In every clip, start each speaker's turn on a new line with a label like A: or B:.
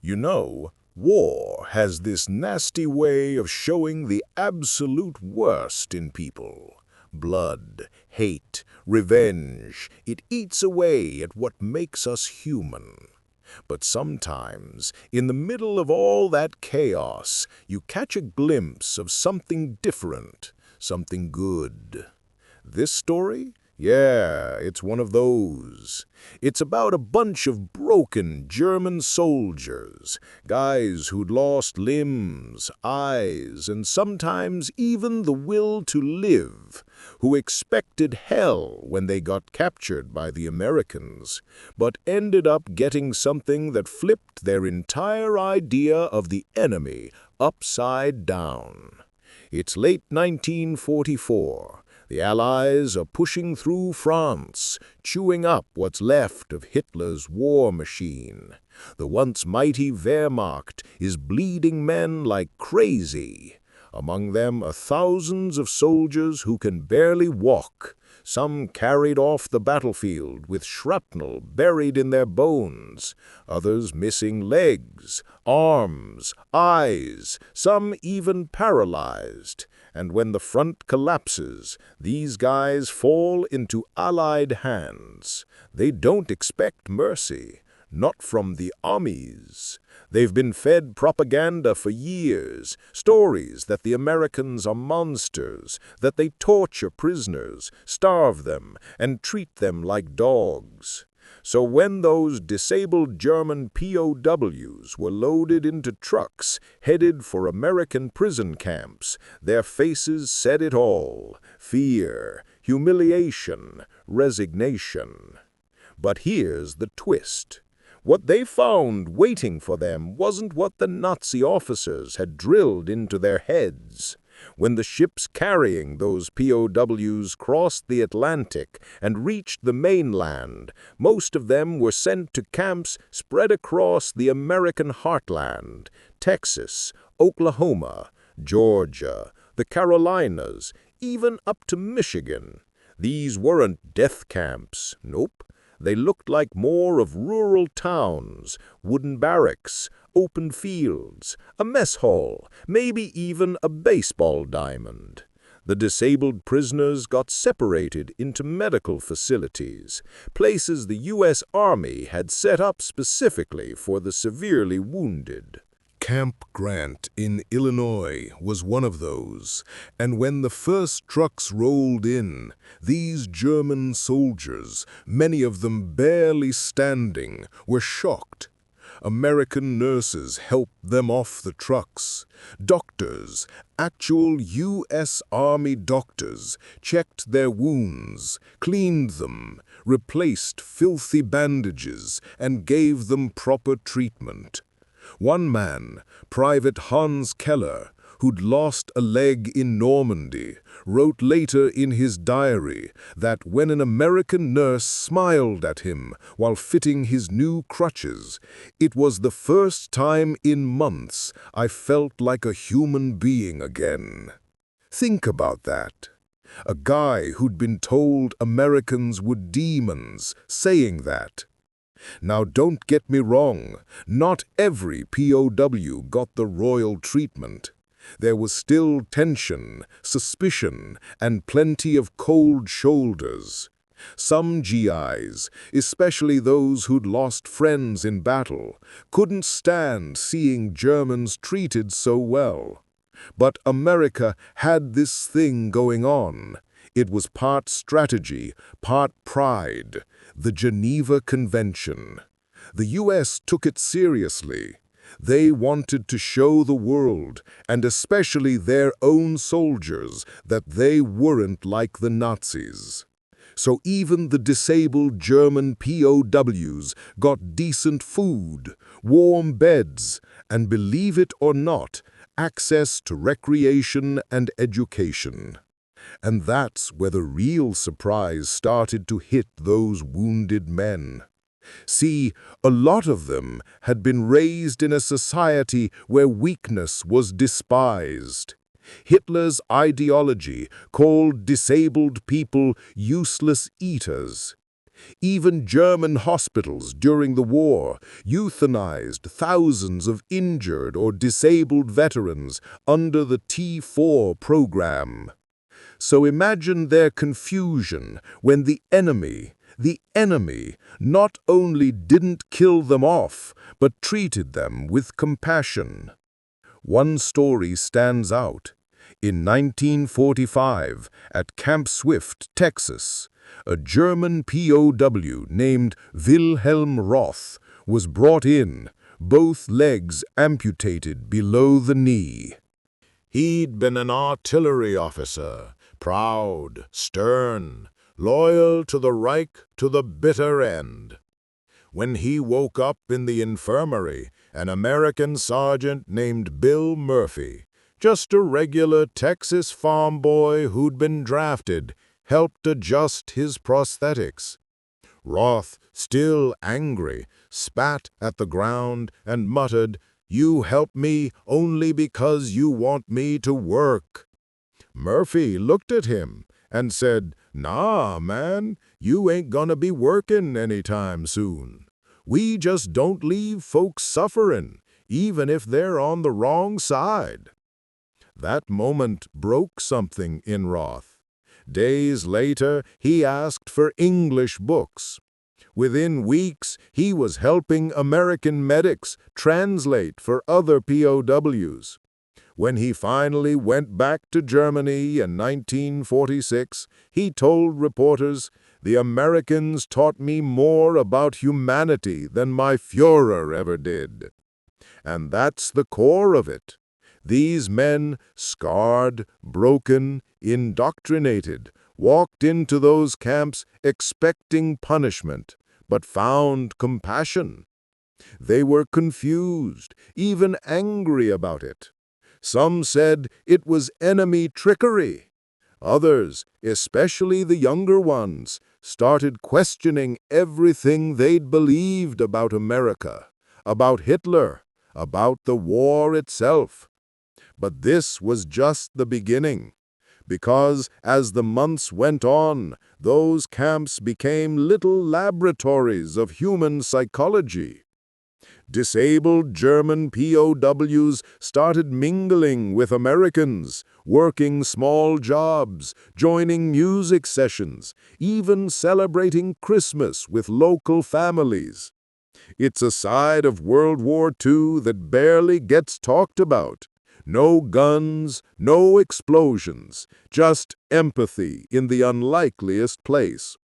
A: You know, war has this nasty way of showing the absolute worst in people. Blood, hate, revenge, it eats away at what makes us human. But sometimes, in the middle of all that chaos, you catch a glimpse of something different, something good. This story? Yeah, it's one of those. It's about a bunch of broken German soldiers, guys who'd lost limbs, eyes, and sometimes even the will to live, who expected hell when they got captured by the Americans, but ended up getting something that flipped their entire idea of the enemy upside down. It's late 1944. The Allies are pushing through France, chewing up what's left of Hitler's war machine. The once mighty Wehrmacht is bleeding men like crazy. Among them are thousands of soldiers who can barely walk, some carried off the battlefield with shrapnel buried in their bones, others missing legs, arms, eyes, some even paralyzed. And when the front collapses, these guys fall into Allied hands. They don't expect mercy, not from the armies. They've been fed propaganda for years, stories that the Americans are monsters, that they torture prisoners, starve them, and treat them like dogs. So when those disabled German POWs were loaded into trucks headed for American prison camps, their faces said it all: fear, humiliation, resignation. But here's the twist. What they found waiting for them wasn't what the Nazi officers had drilled into their heads. When the ships carrying those POWs crossed the Atlantic and reached the mainland, most of them were sent to camps spread across the American heartland: Texas, Oklahoma, Georgia, the Carolinas, even up to Michigan. These weren't death camps, nope. They looked like more of rural towns, wooden barracks, open fields, a mess hall, maybe even a baseball diamond. The disabled prisoners got separated into medical facilities, places the U.S. Army had set up specifically for the severely wounded. Camp Grant in Illinois was one of those, and when the first trucks rolled in, these German soldiers, many of them barely standing, were shocked. American nurses helped them off the trucks. Doctors, actual U.S. Army doctors, checked their wounds, cleaned them, replaced filthy bandages, and gave them proper treatment. One man, Private Hans Keller, who'd lost a leg in Normandy, wrote later in his diary that when an American nurse smiled at him while fitting his new crutches, it was the first time in months I felt like a human being again. Think about that. A guy who'd been told Americans were demons saying that. Now don't get me wrong, not every POW got the royal treatment. There was still tension, suspicion, and plenty of cold shoulders. Some GIs, especially those who'd lost friends in battle, couldn't stand seeing Germans treated so well. But America had this thing going on. It was part strategy, part pride. The Geneva Convention. The U.S. took it seriously. They wanted to show the world, and especially their own soldiers, that they weren't like the Nazis. So even the disabled German POWs got decent food, warm beds, and, believe it or not, access to recreation and education. And that's where the real surprise started to hit those wounded men. See, a lot of them had been raised in a society where weakness was despised. Hitler's ideology called disabled people useless eaters. Even German hospitals during the war euthanized thousands of injured or disabled veterans under the T4 program. So imagine their confusion when the enemy, not only didn't kill them off, but treated them with compassion. One story stands out. In 1945, at Camp Swift, Texas, a German POW named Wilhelm Roth was brought in, both legs amputated below the knee. He'd been an artillery officer, proud, stern, loyal to the Reich to the bitter end. When he woke up in the infirmary, an American sergeant named Bill Murphy, just a regular Texas farm boy who'd been drafted, helped adjust his prosthetics. Roth, still angry, spat at the ground and muttered, "You help me only because you want me to work." Murphy looked at him and said, "Nah, man, you ain't gonna be working anytime soon. We just don't leave folks sufferin', even if they're on the wrong side." That moment broke something in Roth. Days later, he asked for English books. Within weeks, he was helping American medics translate for other POWs. When he finally went back to Germany in 1946, he told reporters, "The Americans taught me more about humanity than my Führer ever did." And that's the core of it. These men, scarred, broken, indoctrinated, walked into those camps expecting punishment, but found compassion. They were confused, even angry about it. Some said it was enemy trickery. Others, especially the younger ones, started questioning everything they'd believed about America, about Hitler, about the war itself. But this was just the beginning, because as the months went on, those camps became little laboratories of human psychology. Disabled German POWs started mingling with Americans, working small jobs, joining music sessions, even celebrating Christmas with local families. It's a side of World War II that barely gets talked about. No guns, no explosions, just empathy in the unlikeliest place.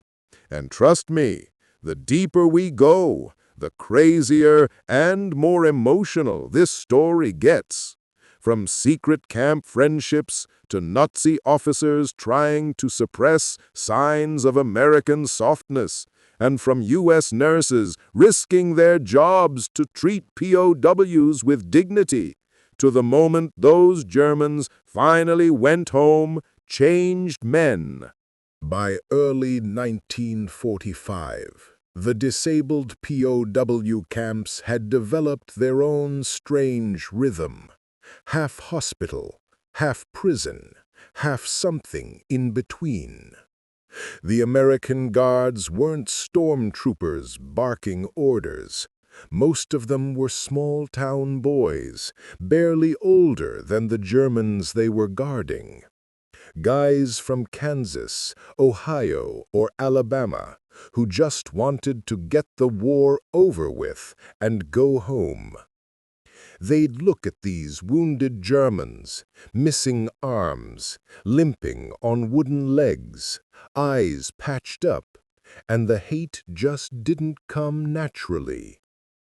A: And trust me, the deeper we go, the crazier and more emotional this story gets. From secret camp friendships to Nazi officers trying to suppress signs of American softness, and from U.S. nurses risking their jobs to treat POWs with dignity, to the moment those Germans finally went home, changed men. By early 1945, the disabled POW camps had developed their own strange rhythm. Half hospital, half prison, half something in between. The American guards weren't stormtroopers barking orders. Most of them were small-town boys, barely older than the Germans they were guarding. Guys from Kansas, Ohio, or Alabama, who just wanted to get the war over with and go home. They'd look at these wounded Germans, missing arms, limping on wooden legs, eyes patched up, and the hate just didn't come naturally.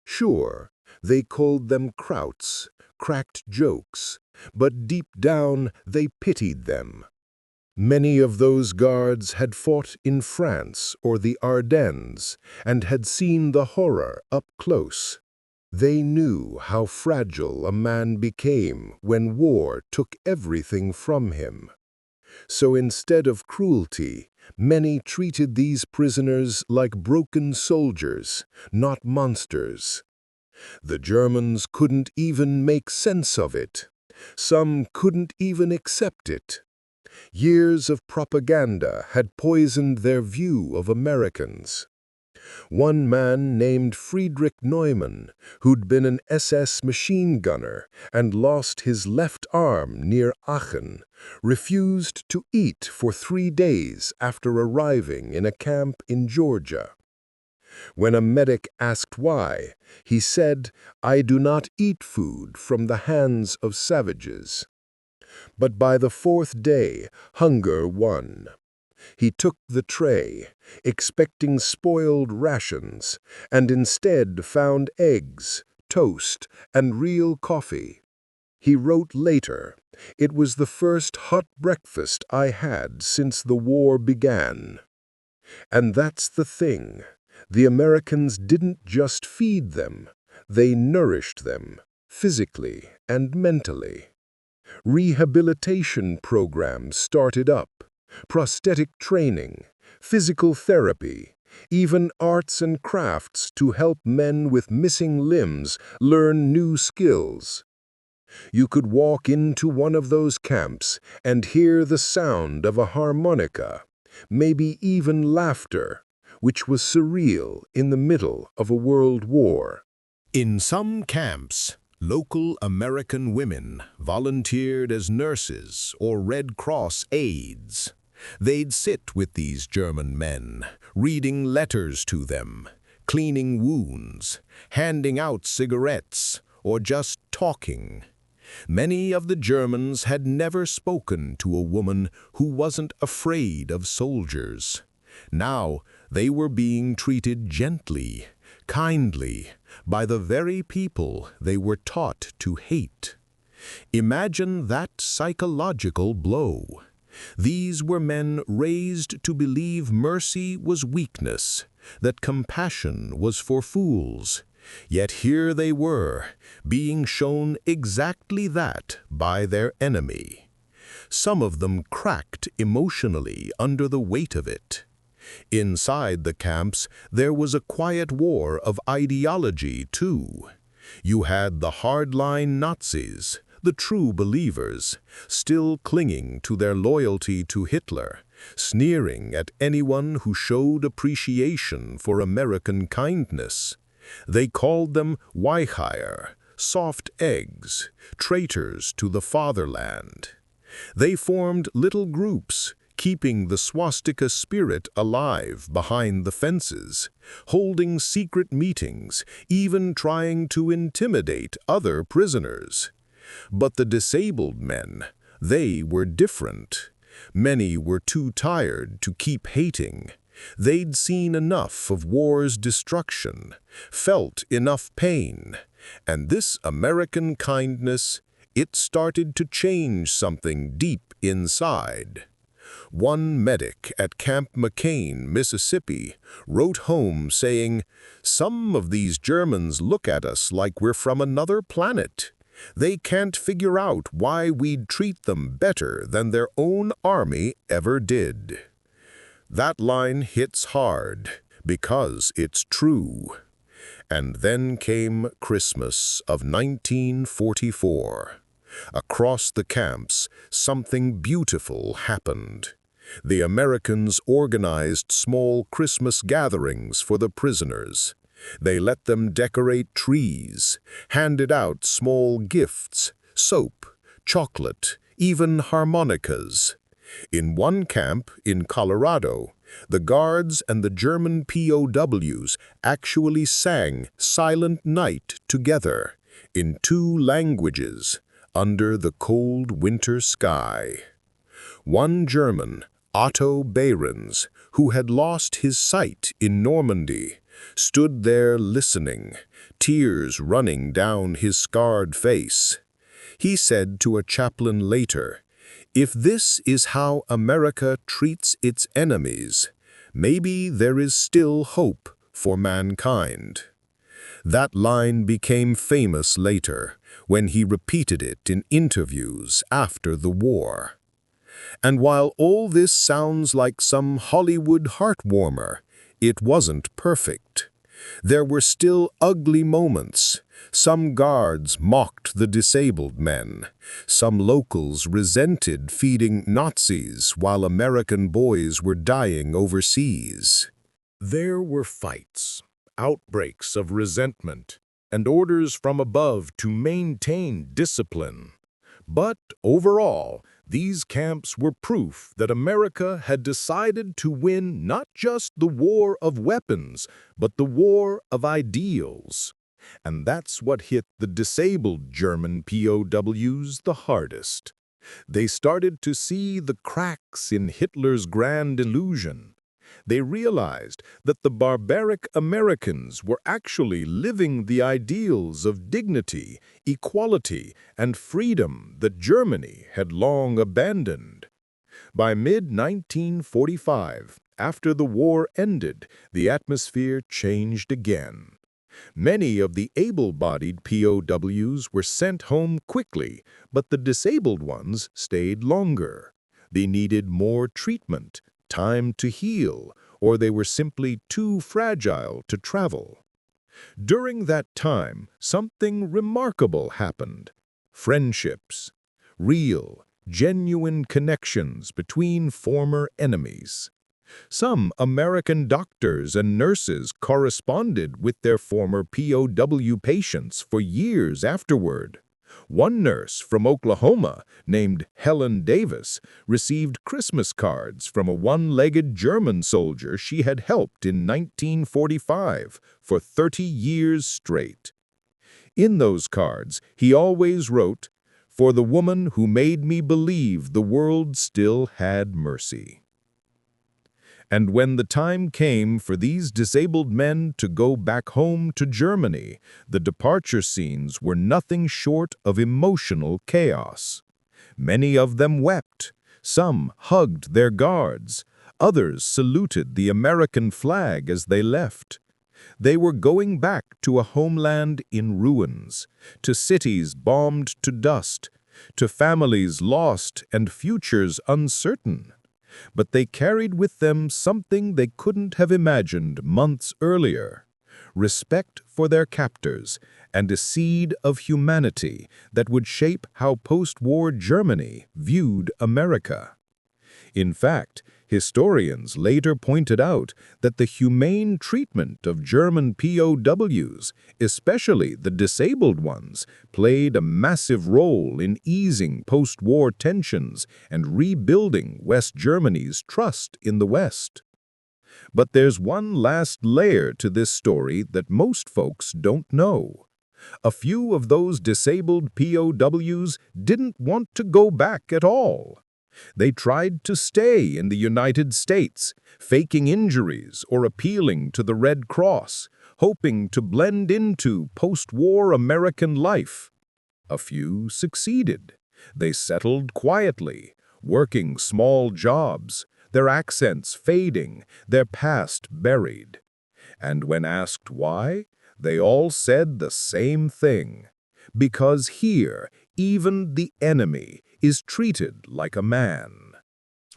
A: Sure, they called them krauts, cracked jokes, but deep down they pitied them. Many of those guards had fought in France or the Ardennes and had seen the horror up close. They knew how fragile a man became when war took everything from him. So instead of cruelty, many treated these prisoners like broken soldiers, not monsters. The Germans couldn't even make sense of it. Some couldn't even accept it. Years of propaganda had poisoned their view of Americans. One man named Friedrich Neumann, who'd been an SS machine gunner and lost his left arm near Aachen, refused to eat for 3 days after arriving in a camp in Georgia. When a medic asked why, he said, "I do not eat food from the hands of savages." But by the 4th day, hunger won. He took the tray, expecting spoiled rations, and instead found eggs, toast, and real coffee. He wrote later, "It was the first hot breakfast I had since the war began." And that's the thing. The Americans didn't just feed them, they nourished them, physically and mentally. Rehabilitation programs started up, prosthetic training, physical therapy, even arts and crafts to help men with missing limbs learn new skills. You could walk into one of those camps and hear the sound of a harmonica, maybe even laughter, which was surreal in the middle of a world war. In some camps, local American women volunteered as nurses or Red Cross aides. They'd sit with these German men, reading letters to them, cleaning wounds, handing out cigarettes, or just talking. Many of the Germans had never spoken to a woman who wasn't afraid of soldiers. Now they were being treated gently, kindly, by the very people they were taught to hate. Imagine that psychological blow. These were men raised to believe mercy was weakness, that compassion was for fools. Yet here they were, being shown exactly that by their enemy. Some of them cracked emotionally under the weight of it. Inside the camps, there was a quiet war of ideology, too. You had the hardline Nazis, the true believers, still clinging to their loyalty to Hitler, sneering at anyone who showed appreciation for American kindness. They called them Weicheier, soft eggs, traitors to the fatherland. They formed little groups, keeping the swastika spirit alive behind the fences, holding secret meetings, even trying to intimidate other prisoners. But the disabled men, they were different. Many were too tired to keep hating. They'd seen enough of war's destruction, felt enough pain, and this American kindness, it started to change something deep inside. One medic at Camp McCain, Mississippi, wrote home saying, "Some of these Germans look at us like we're from another planet. They can't figure out why we'd treat them better than their own army ever did." That line hits hard because it's true. And then came Christmas of 1944. Across the camps, something beautiful happened. The Americans organized small Christmas gatherings for the prisoners. They let them decorate trees, handed out small gifts, soap, chocolate, even harmonicas. In one camp in Colorado, the guards and the German POWs actually sang Silent Night together, in 2 languages, under the cold winter sky. One German, Otto Behrens, who had lost his sight in Normandy, stood there listening, tears running down his scarred face. He said to a chaplain later, "If this is how America treats its enemies, maybe there is still hope for mankind." That line became famous later, when he repeated it in interviews after the war. And while all this sounds like some Hollywood heartwarmer, it wasn't perfect. There were still ugly moments. Some guards mocked the disabled men. Some locals resented feeding Nazis while American boys were dying overseas. There were fights, outbreaks of resentment, and orders from above to maintain discipline. But overall, these camps were proof that America had decided to win not just the war of weapons, but the war of ideals. And that's what hit the disabled German POWs the hardest. They started to see the cracks in Hitler's grand illusion. They realized that the barbaric Americans were actually living the ideals of dignity, equality, and freedom that Germany had long abandoned. By mid-1945, after the war ended, the atmosphere changed again. Many of the able-bodied POWs were sent home quickly, but the disabled ones stayed longer. They needed more treatment, time to heal, or they were simply too fragile to travel. During that time, something remarkable happened. Friendships. Real, genuine connections between former enemies. Some American doctors and nurses corresponded with their former POW patients for years afterward. One nurse from Oklahoma, named Helen Davis, received Christmas cards from a one-legged German soldier she had helped in 1945 for 30 years straight. In those cards, he always wrote, "For the woman who made me believe the world still had mercy." And when the time came for these disabled men to go back home to Germany, the departure scenes were nothing short of emotional chaos. Many of them wept, some hugged their guards, others saluted the American flag as they left. They were going back to a homeland in ruins, to cities bombed to dust, to families lost and futures uncertain. But they carried with them something they couldn't have imagined months earlier: respect for their captors and a seed of humanity that would shape how post-war Germany viewed America. In fact, historians later pointed out that the humane treatment of German POWs, especially the disabled ones, played a massive role in easing post-war tensions and rebuilding West Germany's trust in the West. But there's one last layer to this story that most folks don't know. A few of those disabled POWs didn't want to go back at all. They tried to stay in the United States, faking injuries or appealing to the Red Cross, hoping to blend into post-war American life. A few succeeded. They settled quietly, working small jobs, their accents fading, their past buried. And when asked why, they all said the same thing: because here, even the enemy is treated like a man.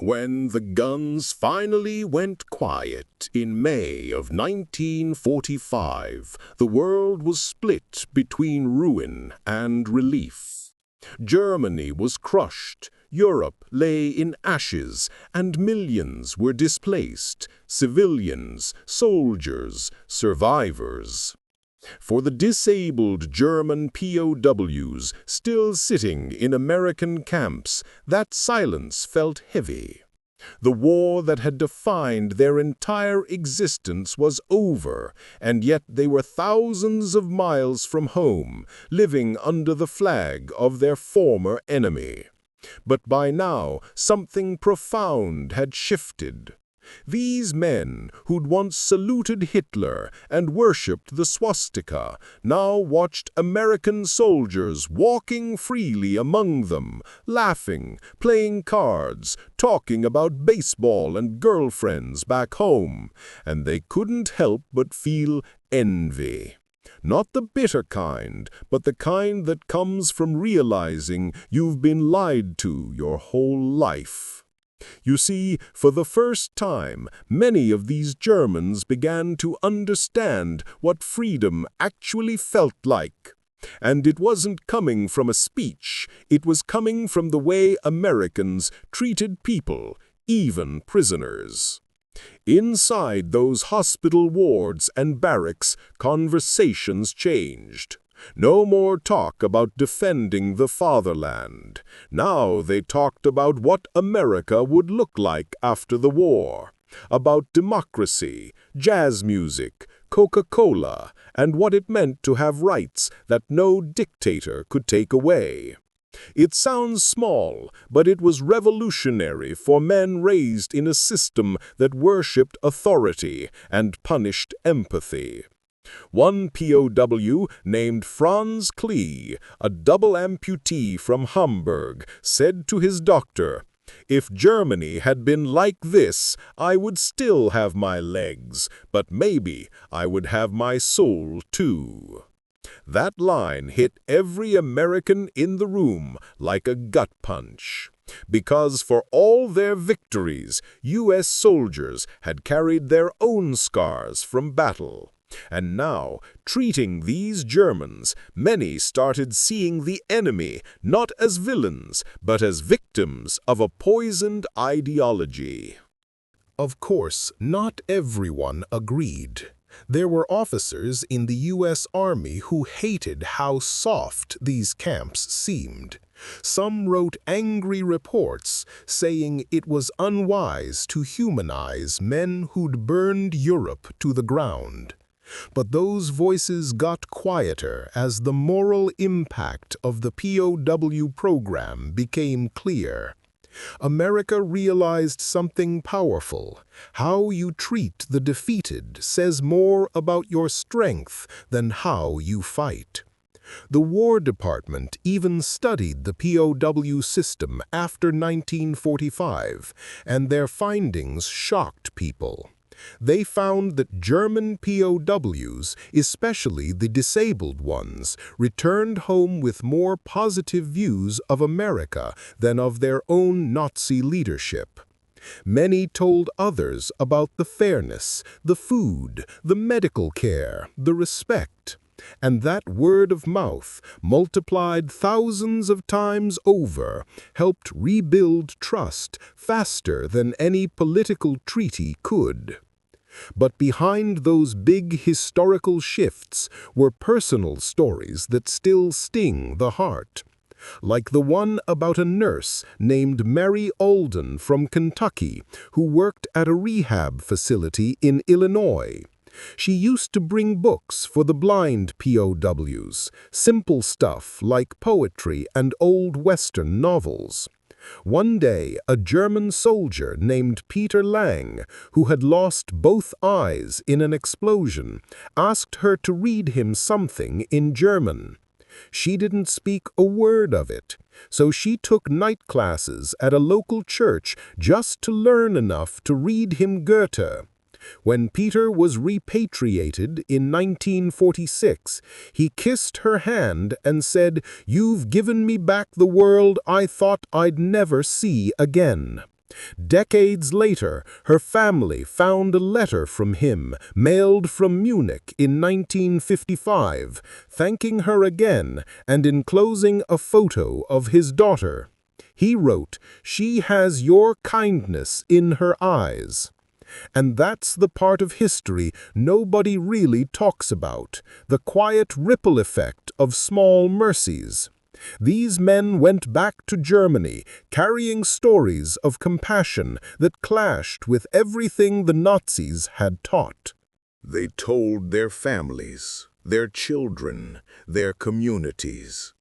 A: When the guns finally went quiet in May of 1945, the world was split between ruin and relief. Germany was crushed, Europe lay in ashes, and millions were displaced: civilians, soldiers, survivors. For the disabled German POWs still sitting in American camps, that silence felt heavy. The war that had defined their entire existence was over, and yet they were thousands of miles from home, living under the flag of their former enemy. But by now, something profound had shifted. These men, who'd once saluted Hitler and worshipped the swastika, now watched American soldiers walking freely among them, laughing, playing cards, talking about baseball and girlfriends back home, and they couldn't help but feel envy. Not the bitter kind, but the kind that comes from realizing you've been lied to your whole life. You see, for the first time, many of these Germans began to understand what freedom actually felt like. And it wasn't coming from a speech, it was coming from the way Americans treated people, even prisoners. Inside those hospital wards and barracks, conversations changed. No more talk about defending the fatherland. Now they talked about what America would look like after the war, about democracy, jazz music, Coca-Cola, and what it meant to have rights that no dictator could take away. It sounds small, but it was revolutionary for men raised in a system that worshipped authority and punished empathy. One POW named Franz Klee, a double amputee from Hamburg, said to his doctor, "If Germany had been like this, I would still have my legs, but maybe I would have my soul too." That line hit every American in the room like a gut punch. Because for all their victories, U.S. soldiers had carried their own scars from battle. And now, treating these Germans, many started seeing the enemy not as villains, but as victims of a poisoned ideology. Of course, not everyone agreed. There were officers in the U.S. Army who hated how soft these camps seemed. Some wrote angry reports saying it was unwise to humanize men who'd burned Europe to the ground. But those voices got quieter as the moral impact of the POW program became clear. America realized something powerful. How you treat the defeated says more about your strength than how you fight. The War Department even studied the POW system after 1945, and their findings shocked people. They found that German POWs, especially the disabled ones, returned home with more positive views of America than of their own Nazi leadership. Many told others about the fairness, the food, the medical care, the respect. And that word of mouth, multiplied thousands of times over, helped rebuild trust faster than any political treaty could. But behind those big historical shifts were personal stories that still sting the heart. Like the one about a nurse named Mary Alden from Kentucky who worked at a rehab facility in Illinois. She used to bring books for the blind POWs, simple stuff like poetry and old Western novels. One day, a German soldier named Peter Lang, who had lost both eyes in an explosion, asked her to read him something in German. She didn't speak a word of it, so she took night classes at a local church just to learn enough to read him Goethe. When Peter was repatriated in 1946, he kissed her hand and said, "You've given me back the world I thought I'd never see again." Decades later, her family found a letter from him, mailed from Munich in 1955, thanking her again and enclosing a photo of his daughter. He wrote, "She has your kindness in her eyes." And that's the part of history nobody really talks about, the quiet ripple effect of small mercies. These men went back to Germany, carrying stories of compassion that clashed with everything the Nazis had taught. They told their families, their children, their communities.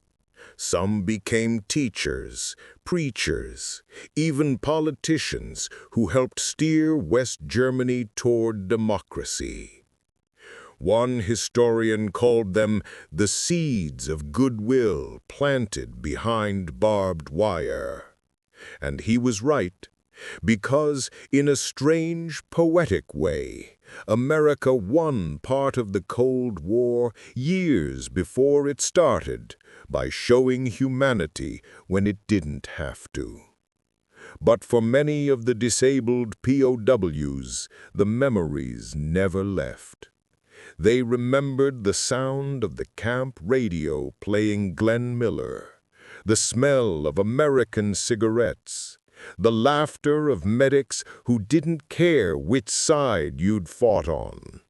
A: Some became teachers, preachers, even politicians who helped steer West Germany toward democracy. One historian called them the seeds of goodwill planted behind barbed wire. And he was right, because in a strange, poetic way, America won part of the Cold War years before it started by showing humanity when it didn't have to. But for many of the disabled POWs, the memories never left. They remembered the sound of the camp radio playing Glenn Miller, the smell of American cigarettes, The laughter of medics who didn't care which side you'd fought on.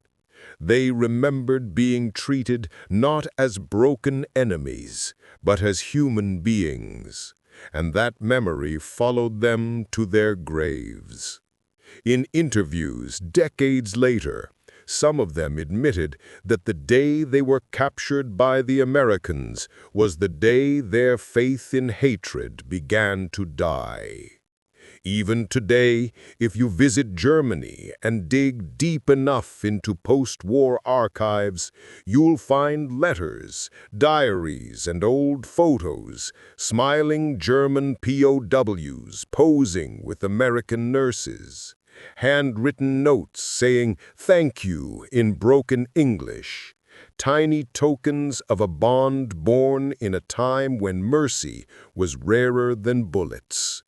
A: They remembered being treated not as broken enemies, but as human beings, and that memory followed them to their graves. In interviews decades later, some of them admitted that the day they were captured by the Americans was the day their faith in hatred began to die. Even today, if you visit Germany and dig deep enough into post-war archives, you'll find letters, diaries, and old photos, smiling German POWs posing with American nurses, handwritten notes saying "thank you" in broken English, tiny tokens of a bond born in a time when mercy was rarer than bullets.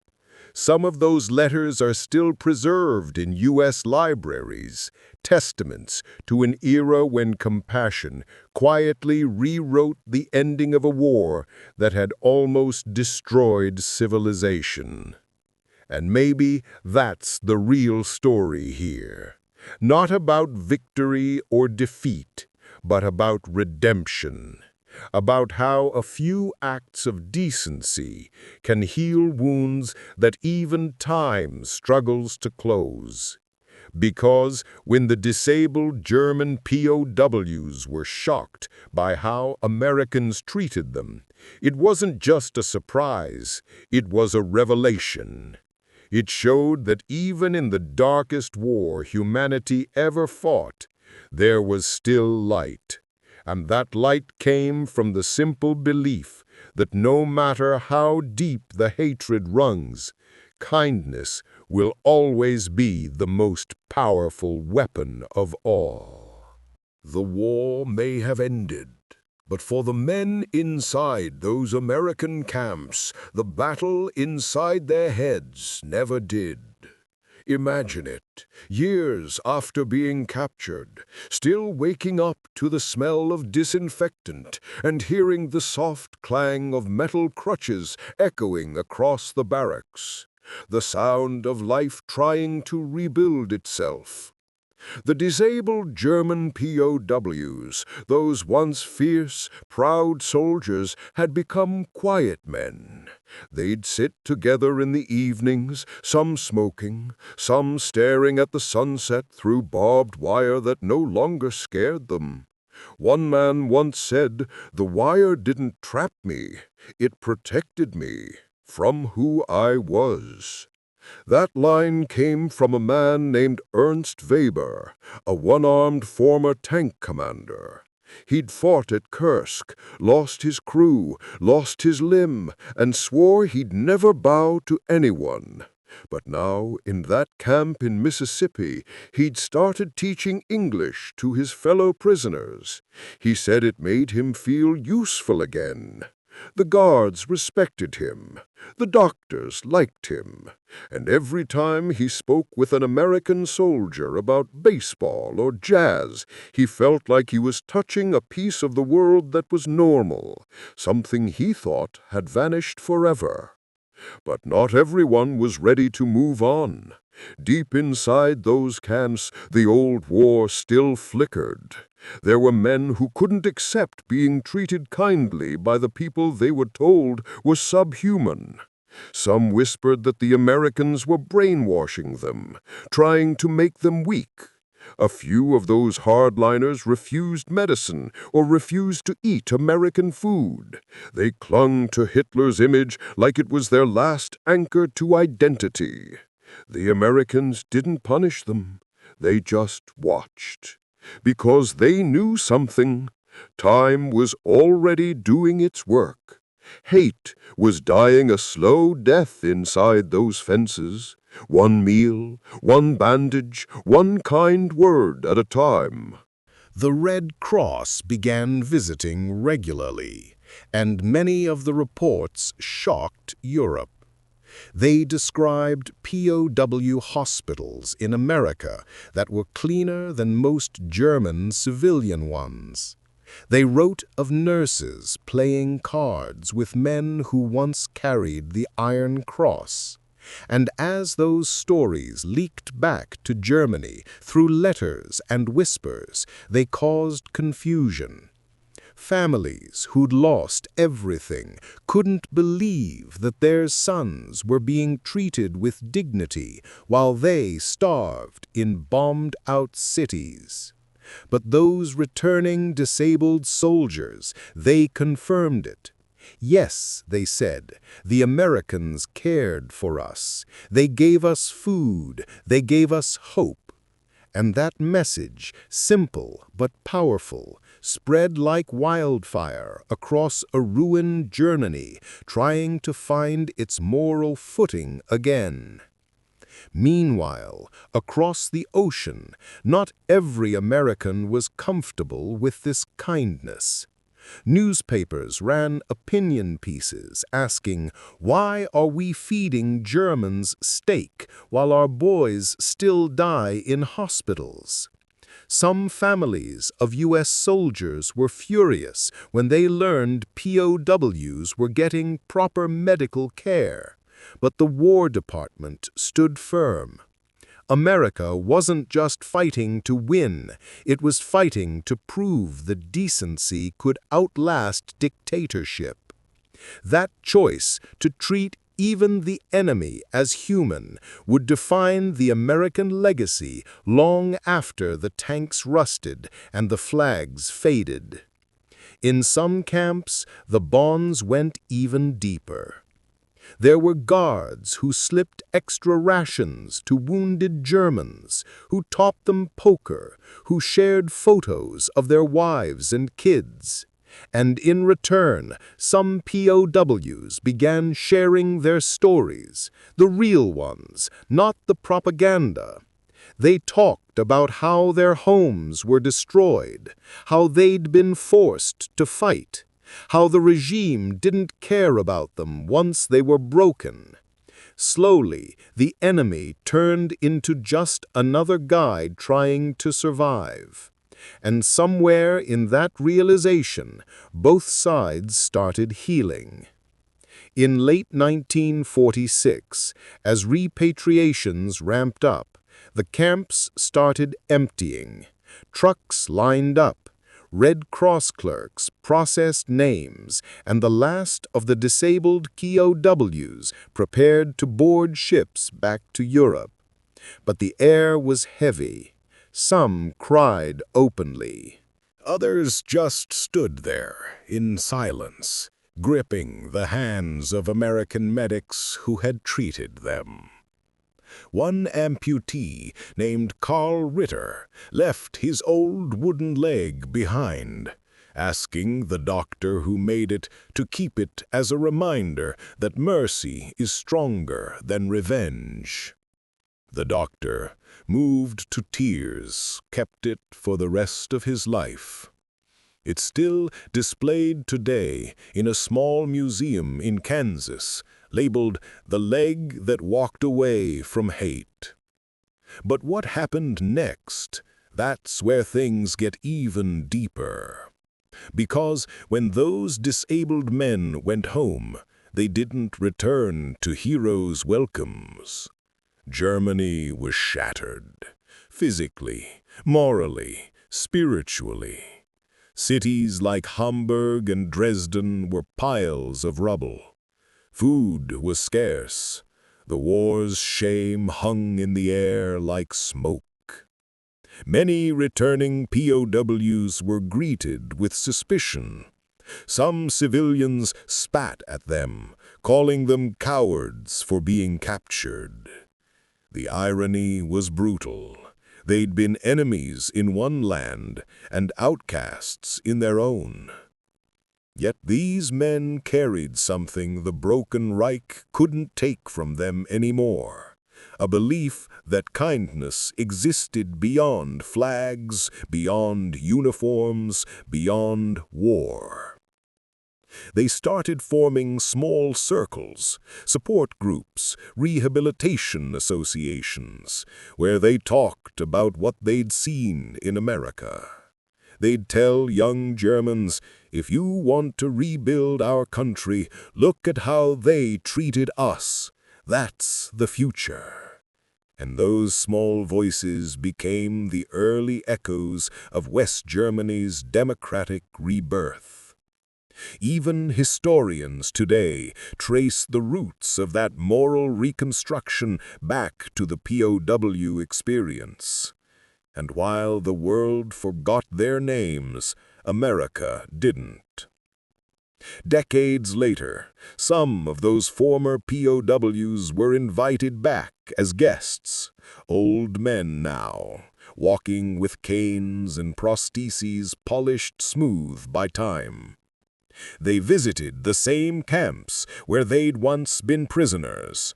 A: Some of those letters are still preserved in U.S. libraries, testaments to an era when compassion quietly rewrote the ending of a war that had almost destroyed civilization. And maybe that's the real story here. Not about victory or defeat, but about redemption. About how a few acts of decency can heal wounds that even time struggles to close. Because when the disabled German POWs were shocked by how Americans treated them, it wasn't just a surprise, it was a revelation. It showed that even in the darkest war humanity ever fought, there was still light. And that light came from the simple belief that no matter how deep the hatred runs, kindness will always be the most powerful weapon of all. The war may have ended, but for the men inside those American camps, the battle inside their heads never did. Imagine it, years after being captured, still waking up to the smell of disinfectant and hearing the soft clang of metal crutches echoing across the barracks, the sound of life trying to rebuild itself. The disabled German POWs, those once fierce, proud soldiers, had become quiet men. They'd sit together in the evenings, some smoking, some staring at the sunset through barbed wire that no longer scared them. One man once said, "The wire didn't trap me, it protected me from who I was." That line came from a man named Ernst Weber, a one-armed former tank commander. He'd fought at Kursk, lost his crew, lost his limb, and swore he'd never bow to anyone. But now, in that camp in Mississippi, he'd started teaching English to his fellow prisoners. He said it made him feel useful again. The guards respected him, the doctors liked him, and every time he spoke with an American soldier about baseball or jazz, he felt like he was touching a piece of the world that was normal, something he thought had vanished forever. But not everyone was ready to move on. Deep inside those camps, the old war still flickered. There were men who couldn't accept being treated kindly by the people they were told were subhuman. Some whispered that the Americans were brainwashing them, trying to make them weak. A few of those hardliners refused medicine or refused to eat American food. They clung to Hitler's image like it was their last anchor to identity. The Americans didn't punish them. They just watched. Because they knew something. Time was already doing its work. Hate was dying a slow death inside those fences. One meal, one bandage, one kind word at a time. The Red Cross began visiting regularly, and many of the reports shocked Europe. They described POW hospitals in America that were cleaner than most German civilian ones. They wrote of nurses playing cards with men who once carried the Iron Cross, And as those stories leaked back to Germany through letters and whispers, they caused confusion. Families who'd lost everything couldn't believe that their sons were being treated with dignity while they starved in bombed-out cities. But those returning disabled soldiers, they confirmed it. Yes, they said, the Americans cared for us. They gave us food. They gave us hope. And that message, simple but powerful, spread like wildfire across a ruined Germany, trying to find its moral footing again. Meanwhile, across the ocean, not every American was comfortable with this kindness. Newspapers ran opinion pieces asking, "Why are we feeding Germans steak while our boys still die in hospitals?" Some families of U.S. soldiers were furious when they learned POWs were getting proper medical care. But the War Department stood firm. America wasn't just fighting to win, it was fighting to prove that decency could outlast dictatorship. That choice to treat even the enemy as human would define the American legacy long after the tanks rusted and the flags faded. In some camps, the bonds went even deeper. There were guards who slipped extra rations to wounded Germans, who taught them poker, who shared photos of their wives and kids. And in return, some POWs began sharing their stories, the real ones, not the propaganda. They talked about how their homes were destroyed, how they'd been forced to fight, how the regime didn't care about them once they were broken. Slowly, the enemy turned into just another guide trying to survive. And somewhere in that realization, both sides started healing. In late 1946, as repatriations ramped up, the camps started emptying. Trucks lined up. Red Cross clerks processed names, and the last of the disabled POWs prepared to board ships back to Europe. But the air was heavy. Some cried openly. Others just stood there in silence, gripping the hands of American medics who had treated them. One amputee named Carl Ritter left his old wooden leg behind, asking the doctor who made it to keep it as a reminder that mercy is stronger than revenge. The doctor, moved to tears, kept it for the rest of his life. It's still displayed today in a small museum in Kansas, labeled "The Leg That Walked Away from Hate." But what happened next? That's where things get even deeper. Because when those disabled men went home, they didn't return to heroes' welcomes. Germany was shattered, physically, morally, spiritually. Cities like Hamburg and Dresden were piles of rubble. Food was scarce. The war's shame hung in the air like smoke. Many returning POWs were greeted with suspicion. Some civilians spat at them, calling them cowards for being captured. The irony was brutal. They'd been enemies in one land and outcasts in their own. Yet these men carried something the broken Reich couldn't take from them anymore, a belief that kindness existed beyond flags, beyond uniforms, beyond war. They started forming small circles, support groups, rehabilitation associations, where they talked about what they'd seen in America. They'd tell young Germans, "If you want to rebuild our country, look at how they treated us." That's the future. And those small voices became the early echoes of West Germany's democratic rebirth. Even historians today trace the roots of that moral reconstruction back to the POW experience. And while the world forgot their names, America didn't. Decades later, some of those former POWs were invited back as guests, old men now, walking with canes and prostheses polished smooth by time. They visited the same camps where they'd once been prisoners,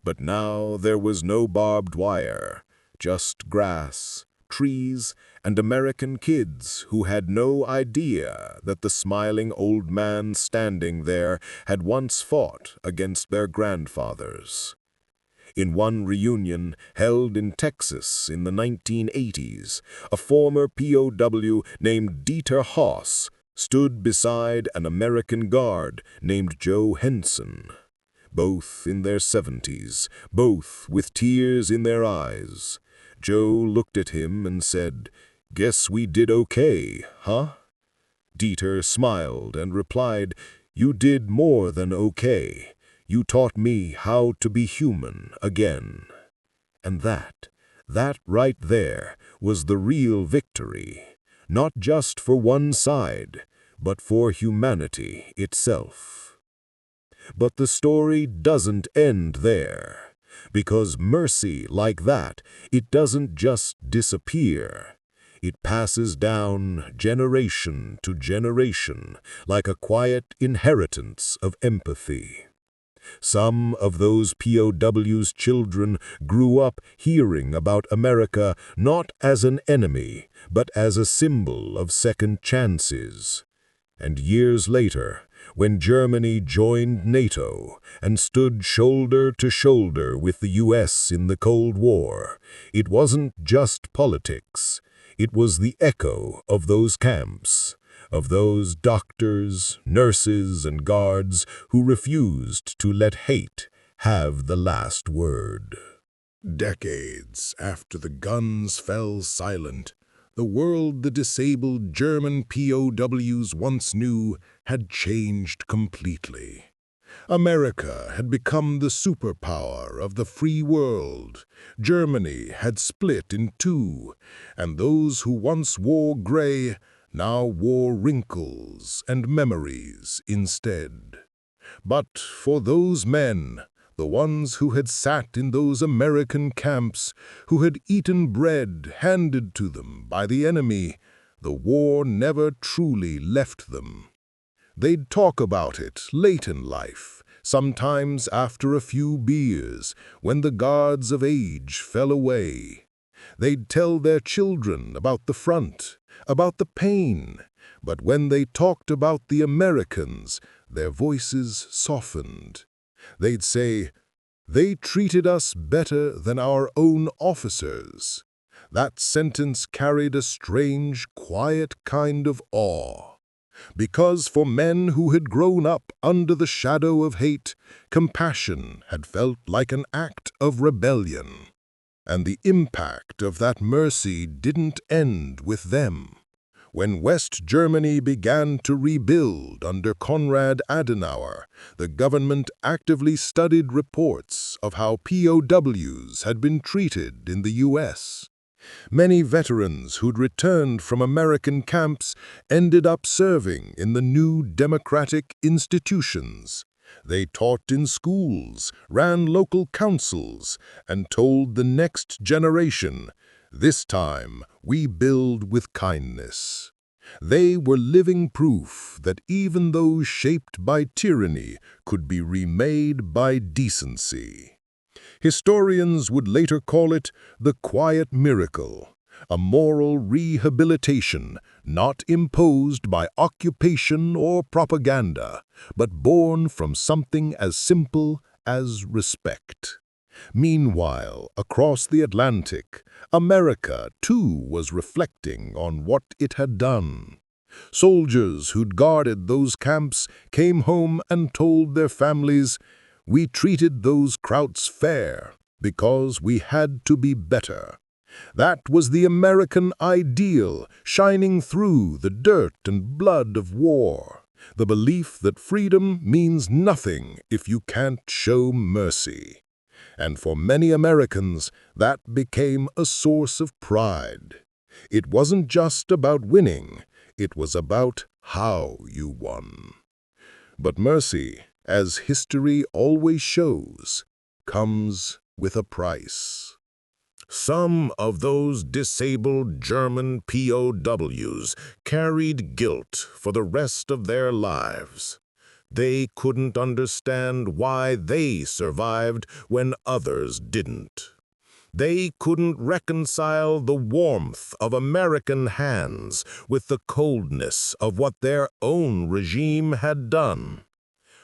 A: but now there was no barbed wire, just grass, trees, and American kids who had no idea that the smiling old man standing there had once fought against their grandfathers. In one reunion held in Texas in the 1980s, a former POW named Dieter Haas stood beside an American guard named Joe Henson. Both in their 70s, both with tears in their eyes. Joe looked at him and said, "Guess we did okay, huh?" Dieter smiled and replied, "You did more than okay. You taught me how to be human again." And that right there was the real victory, not just for one side, but for humanity itself. But the story doesn't end there. Because mercy like that, it doesn't just disappear. It passes down generation to generation, like a quiet inheritance of empathy. Some of those POWs' children grew up hearing about America not as an enemy, but as a symbol of second chances. And years later, when Germany joined NATO and stood shoulder to shoulder with the US in the Cold War, it wasn't just politics. It was the echo of those camps, of those doctors, nurses, and guards who refused to let hate have the last word. Decades after the guns fell silent, the world the disabled German POWs once knew had changed completely. America had become the superpower of the free world. Germany had split in two, and those who once wore gray now wore wrinkles and memories instead. But for those men, the ones who had sat in those American camps, who had eaten bread handed to them by the enemy, the war never truly left them. They'd talk about it late in life, sometimes after a few beers, when the guards of age fell away. They'd tell their children about the front, about the pain, but when they talked about the Americans, their voices softened. They'd say, "They treated us better than our own officers." That sentence carried a strange, quiet kind of awe. Because for men who had grown up under the shadow of hate, compassion had felt like an act of rebellion. And the impact of that mercy didn't end with them. When West Germany began to rebuild under Konrad Adenauer, the government actively studied reports of how POWs had been treated in the US. Many veterans who'd returned from American camps ended up serving in the new democratic institutions. They taught in schools, ran local councils, and told the next generation, "This time we build with kindness." They were living proof that even those shaped by tyranny could be remade by decency. Historians would later call it the quiet miracle, a moral rehabilitation not imposed by occupation or propaganda, but born from something as simple as respect. Meanwhile, across the Atlantic, America too was reflecting on what it had done. Soldiers who'd guarded those camps came home and told their families, We treated those krauts fair because we had to be better. That was the American ideal, shining through the dirt and blood of war. The belief that freedom means nothing if you can't show mercy. And for many Americans, that became a source of pride. It wasn't just about winning, it was about how you won. But mercy, as history always shows, comes with a price. Some of those disabled German POWs carried guilt for the rest of their lives. They couldn't understand why they survived when others didn't. They couldn't reconcile the warmth of American hands with the coldness of what their own regime had done.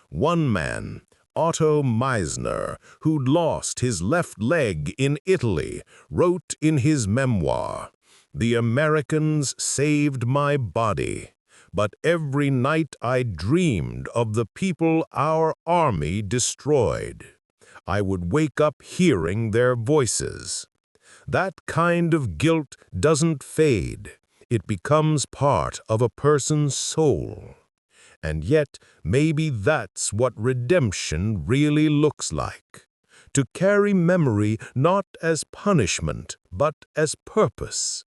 A: One man, Otto Meisner, who'd lost his left leg in Italy, wrote in his memoir, "The Americans saved my body, but every night I dreamed of the people our army destroyed. I would wake up hearing their voices." That kind of guilt doesn't fade. It becomes part of a person's soul. And yet, maybe that's what redemption really looks like. To carry memory not as punishment, but as purpose.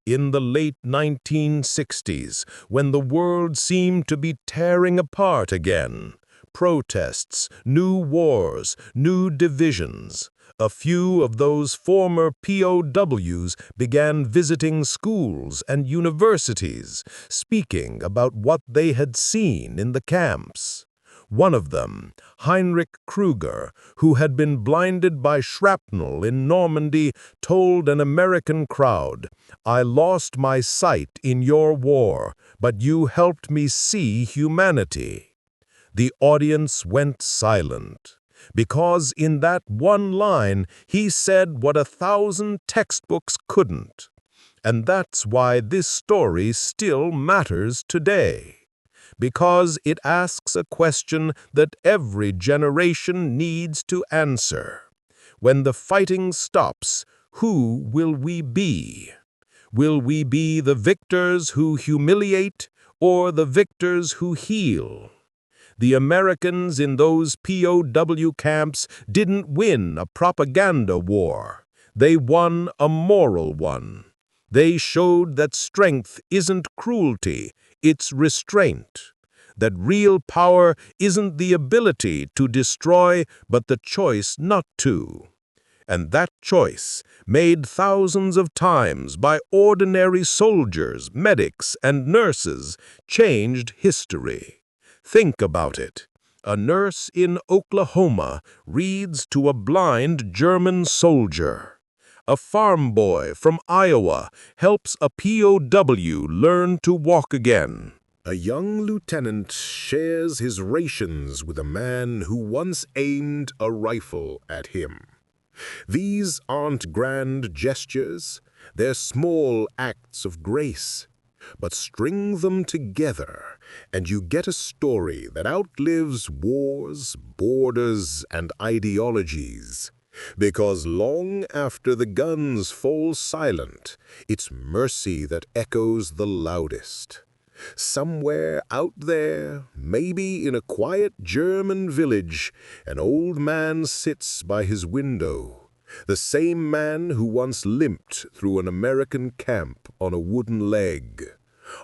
A: In the late 1960s, when the world seemed to be tearing apart again, protests, new wars, new divisions, a few of those former POWs began visiting schools and universities, speaking about what they had seen in the camps. One of them, Heinrich Kruger, who had been blinded by shrapnel in Normandy, told an American crowd, "I lost my sight in your war, but you helped me see humanity." The audience went silent, because in that one line he said what 1,000 textbooks couldn't. And that's why this story still matters today. Because it asks a question that every generation needs to answer. When the fighting stops, who will we be? Will we be the victors who humiliate or the victors who heal? The Americans in those POW camps didn't win a propaganda war. They won a moral one. They showed that strength isn't cruelty, it's restraint. That real power isn't the ability to destroy, but the choice not to. And that choice, made thousands of times by ordinary soldiers, medics, and nurses, changed history. Think about it. A nurse in Oklahoma reads to a blind German soldier. A farm boy from Iowa helps a POW learn to walk again. A young lieutenant shares his rations with a man who once aimed a rifle at him. These aren't grand gestures, they're small acts of grace. But string them together, and you get a story that outlives wars, borders, and ideologies. Because long after the guns fall silent, it's mercy that echoes the loudest. Somewhere out there, maybe in a quiet German village, an old man sits by his window. The same man who once limped through an American camp on a wooden leg.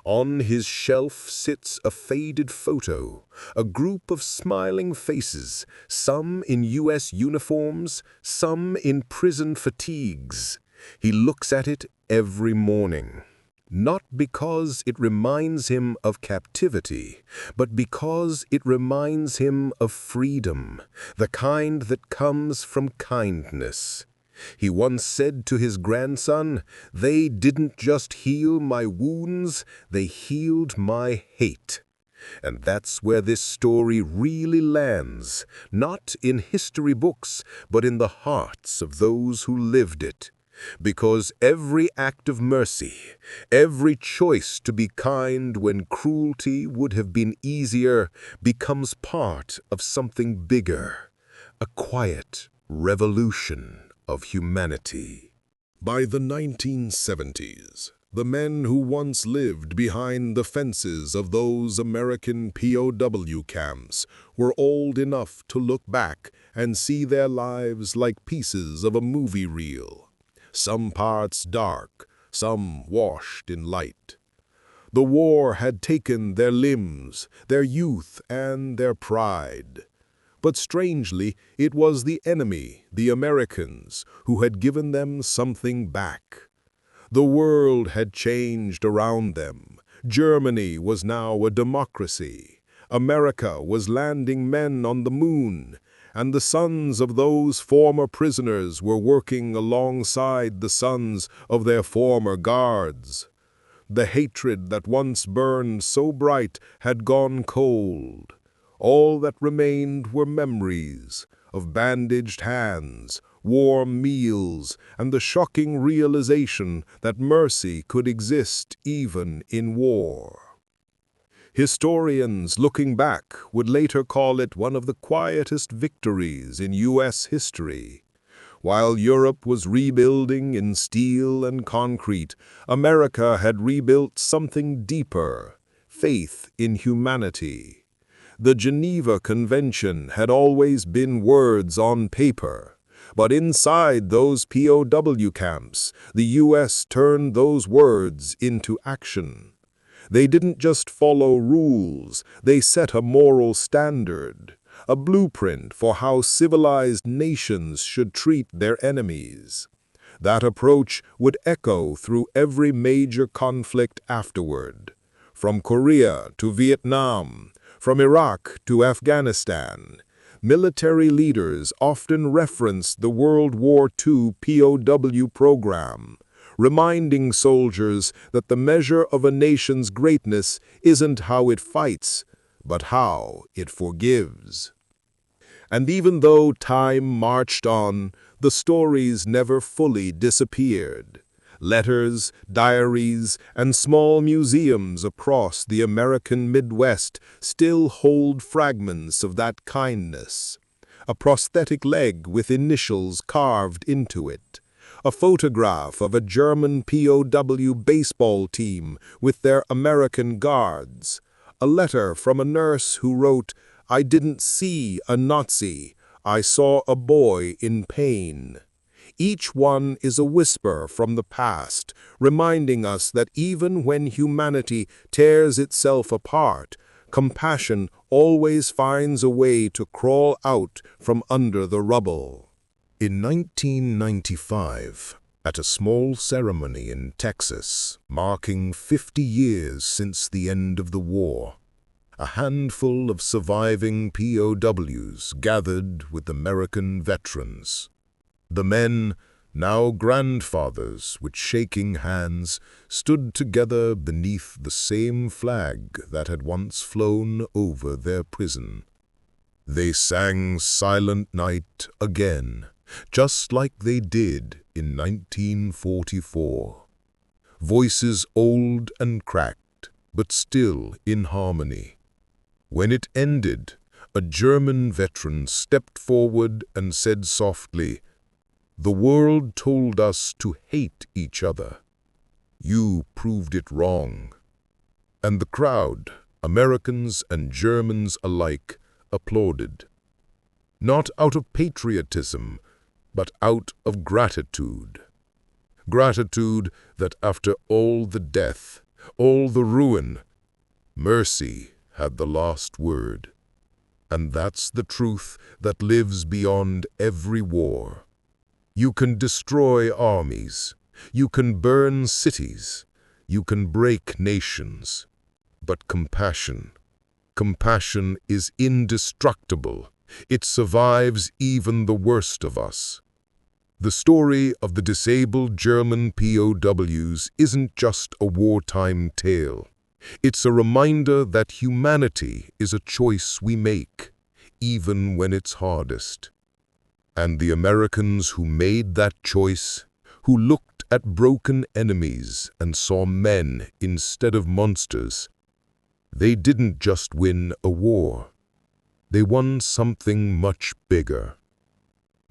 A: On his shelf sits a faded photo, a group of smiling faces, some in U.S. uniforms, some in prison fatigues. He looks at it every morning. Not because it reminds him of captivity, but because it reminds him of freedom, the kind that comes from kindness. He once said to his grandson, "They didn't just heal my wounds, they healed my hate." And that's where this story really lands, not in history books, but in the hearts of those who lived it. Because every act of mercy, every choice to be kind when cruelty would have been easier, becomes part of something bigger. a quiet revolution of humanity. By the 1970s, the men who once lived behind the fences of those American POW camps were old enough to look back and see their lives like pieces of a movie reel, some parts dark, some washed in light. The war had taken their limbs, their youth, and their pride. But strangely, it was the enemy, the Americans, who had given them something back. The world had changed around them. Germany was now a democracy. America was landing men on the moon, and the sons of those former prisoners were working alongside the sons of their former guards. The hatred that once burned so bright had gone cold. All that remained were memories of bandaged hands, warm meals, and the shocking realization that mercy could exist even in war. Historians, looking back, would later call it one of the quietest victories in U.S. history. While Europe was rebuilding in steel and concrete, America had rebuilt something deeper: faith in humanity. The Geneva Convention had always been words on paper, but inside those POW camps, the U.S. turned those words into action. They didn't just follow rules, they set a moral standard, a blueprint for how civilized nations should treat their enemies. That approach would echo through every major conflict afterward, from Korea to Vietnam, from Iraq to Afghanistan. Military leaders often referenced the World War II POW program, reminding soldiers that the measure of a nation's greatness isn't how it fights, but how it forgives. And even though time marched on, the stories never fully disappeared. Letters, diaries, and small museums across the American Midwest still hold fragments of that kindness. A prosthetic leg with initials carved into it. A photograph of a German POW baseball team with their American guards. A letter from a nurse who wrote, "I didn't see a Nazi, I saw a boy in pain." Each one is a whisper from the past, reminding us that even when humanity tears itself apart, compassion always finds a way to crawl out from under the rubble. In 1995, at a small ceremony in Texas, marking 50 years since the end of the war, a handful of surviving POWs gathered with American veterans. The men, now grandfathers with shaking hands, stood together beneath the same flag that had once flown over their prison. They sang Silent Night again, just like they did in 1944. Voices old and cracked, but still in harmony. When it ended, a German veteran stepped forward and said softly, "The world told us to hate each other. You proved it wrong." And the crowd, Americans and Germans alike, applauded. Not out of patriotism, but out of gratitude. Gratitude that after all the death, all the ruin, mercy had the last word. And that's the truth that lives beyond every war. You can destroy armies, you can burn cities, you can break nations. But compassion is indestructible. It survives even the worst of us. The story of the disabled German POWs isn't just a wartime tale. It's a reminder that humanity is a choice we make, even when it's hardest. And the Americans who made that choice, who looked at broken enemies and saw men instead of monsters, they didn't just win a war. They won something much bigger.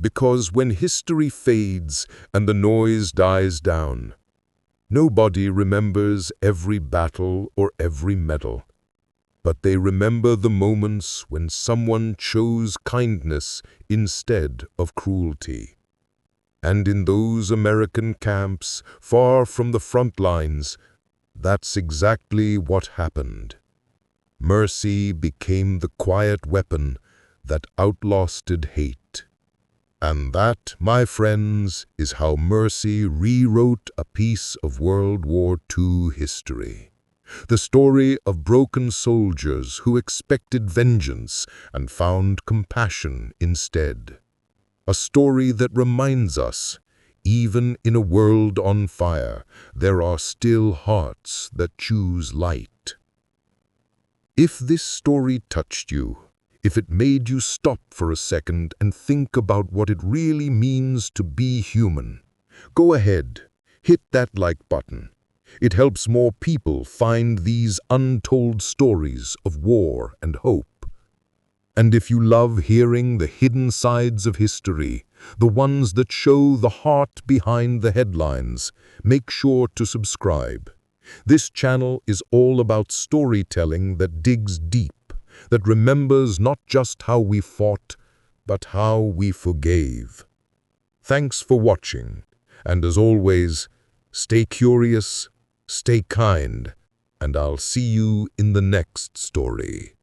A: Because when history fades and the noise dies down, nobody remembers every battle or every medal, but they remember the moments when someone chose kindness instead of cruelty. And in those American camps, far from the front lines, that's exactly what happened. Mercy became the quiet weapon that outlasted hate. And that, my friends, is how mercy rewrote a piece of World War II history. The story of broken soldiers who expected vengeance and found compassion instead. A story that reminds us, even in a world on fire, there are still hearts that choose light. If this story touched you, if it made you stop for a second and think about what it really means to be human, go ahead, hit that like button. It helps more people find these untold stories of war and hope. And if you love hearing the hidden sides of history, the ones that show the heart behind the headlines, make sure to subscribe. This channel is all about storytelling that digs deep, that remembers not just how we fought, but how we forgave. Thanks for watching, and as always, stay curious, stay kind, and I'll see you in the next story.